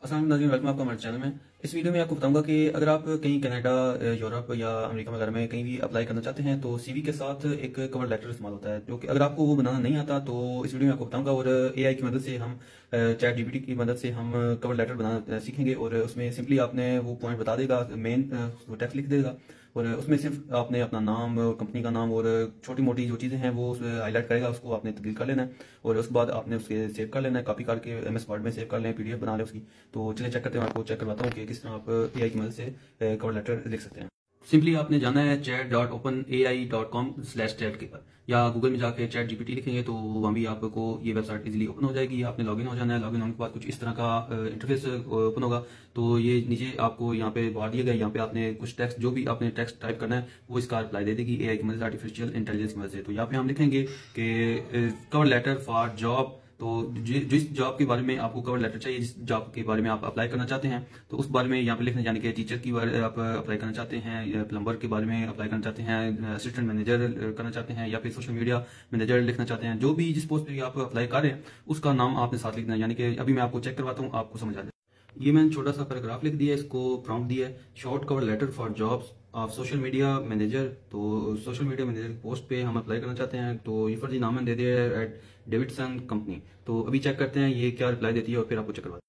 अस्सलाम वालेकुम नाज़रीन, वेलकम आपका हमारे चैनल में। इस वीडियो में आपको बताऊंगा कि अगर आप कहीं कनाडा, यूरोप या अमेरिका वगैरह में कहीं भी अप्लाई करना चाहते हैं तो सीवी के साथ एक कवर लेटर इस्तेमाल होता है, जो कि अगर आपको वो बनाना नहीं आता तो इस वीडियो में आपको बताऊंगा। और एआई की मदद से हम, चैट जीपीटी की मदद से हम कवर लेटर बनाना सीखेंगे। और उसमें सिंपली आपने वो पॉइंट बता देगा, मेन टेक्स्ट लिख देगा और उसमें सिर्फ आपने अपना नाम और कंपनी का नाम और छोटी मोटी जो चीज़ें हैं वो उसमें हाईलाइट करेगा, उसको आपने तब्दील कर लेना है और उसके बाद आपने उसके सेव कर लेना है, कॉपी करके एमएस वर्ड में सेव कर लें, पीडीएफ बना लें उसकी। तो चलिए चेक करते हैं, आपको चेक करवाता हूँ कि किस तरह आप एआई की मदद से कवर लेटर लिख सकते हैं। सिंपली आपने जाना है chat.openai.com/chat के पर, या गूगल में जाके चैट जीपीटी लिखेंगे तो वहाँ भी आपको ये वेबसाइट इजीली ओपन हो जाएगी। आपने लॉगिन हो जाना है, लॉगिन होने के बाद कुछ इस तरह का इंटरफेस ओपन होगा। तो ये नीचे आपको यहाँ पे बाहर दिया गया, यहाँ पे आपने कुछ टेक्स्ट, जो भी आपने टेक्स्ट टाइप करना है वो इसका रिप्लाई दे देगी एआई की मदद से, आर्टिफिशियल इंटेलिजेंस की मदद से। तो यहाँ पे हम लिखेंगे कि कवर लेटर फॉर जॉब। तो जिस जॉब के बारे में आपको कवर लेटर चाहिए, जिस जॉब के बारे में आप अप्लाई करना चाहते हैं, तो उस बारे में यहाँ पे लिखने, यानी कि टीचर की बारे आप अप्लाई करना चाहते हैं, या प्लम्बर के बारे में अप्लाई करना चाहते हैं, असिस्टेंट मैनेजर करना चाहते हैं, या फिर सोशल मीडिया मैनेजर लिखना चाहते हैं। जो भी जिस पोस्ट पे आप अप्लाई कर रहे हैं उसका नाम आपने साथ लिखना है। यानी कि अभी मैं आपको चेक करवाता हूँ, आपको समझ आ जाए। ये मैंने छोटा सा पैराग्राफ लिख दिया है, इसको प्रॉम्प्ट दिया है, short cover letter for jobs of social media manager. तो सोशल मीडिया मैनेजर की पोस्ट पे हम अप्लाई करना चाहते हैं, तो ये फर्जी नाम मैंने दे दिया है एट डेविडसन कंपनी। तो अभी चेक करते हैं ये क्या रिप्लाई देती है और फिर आपको चेक करवाते हैं।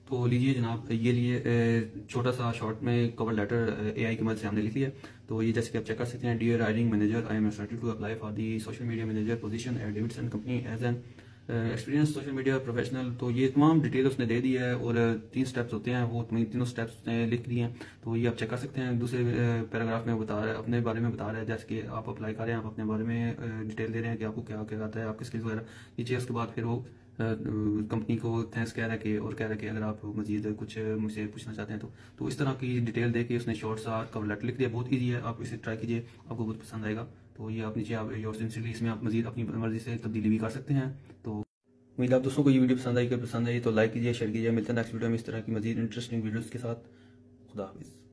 तो लीजिए जनाब, ये लिए छोटा सा शॉर्ट में कवर लेटर एआई की मदद से हमने लिख लिया। तो ये जैसे कि आप चेक कर सकते हैं, dear hiring manager, I am excited to apply for the social media manager position at Davidson company as an experience social media professional. तो ये तमाम डिटेल उसने दे दी है और 3 स्टेप्स होते हैं, वो तीनों स्टेप्स उसने लिख दिए हैं। तो ये आप चेक कर सकते हैं। दूसरे पैराग्राफ में बता रहा है, अपने बारे में बता रहा है, जैसे कि आप अप्लाई कर रहे हैं, आप अपने बारे में डिटेल दे रहे हैं कि आपको क्या क्या आता है, आपकी स्किल्स वगैरह नीचे। उसके बाद फिर वो कंपनी को थैंक्स कह रहा है कि, और कह रहा है कि अगर आप मजीद कुछ मुझसे पूछना चाहते हैं तो इस तरह की डिटेल दे के उसने शॉर्ट सा कवर लेटर लिख दिया। बहुत ईजी है, आप इसे ट्राई कीजिए, आपको बहुत पसंद आएगा। तो ये आप नीचे आप योर सिंसियरली, इसमें आप मजीद अपनी मर्जी से तब्दीली भी कर सकते हैं। तो उम्मीद आप दोस्तों को ये वीडियो पसंद आई, तो लाइक कीजिए, शेयर कीजिए। मिलते हैं नेक्स्ट वीडियो में इस तरह की मजीद इंटरेस्टिंग वीडियोज़ के साथ। खुदा हाफिज़।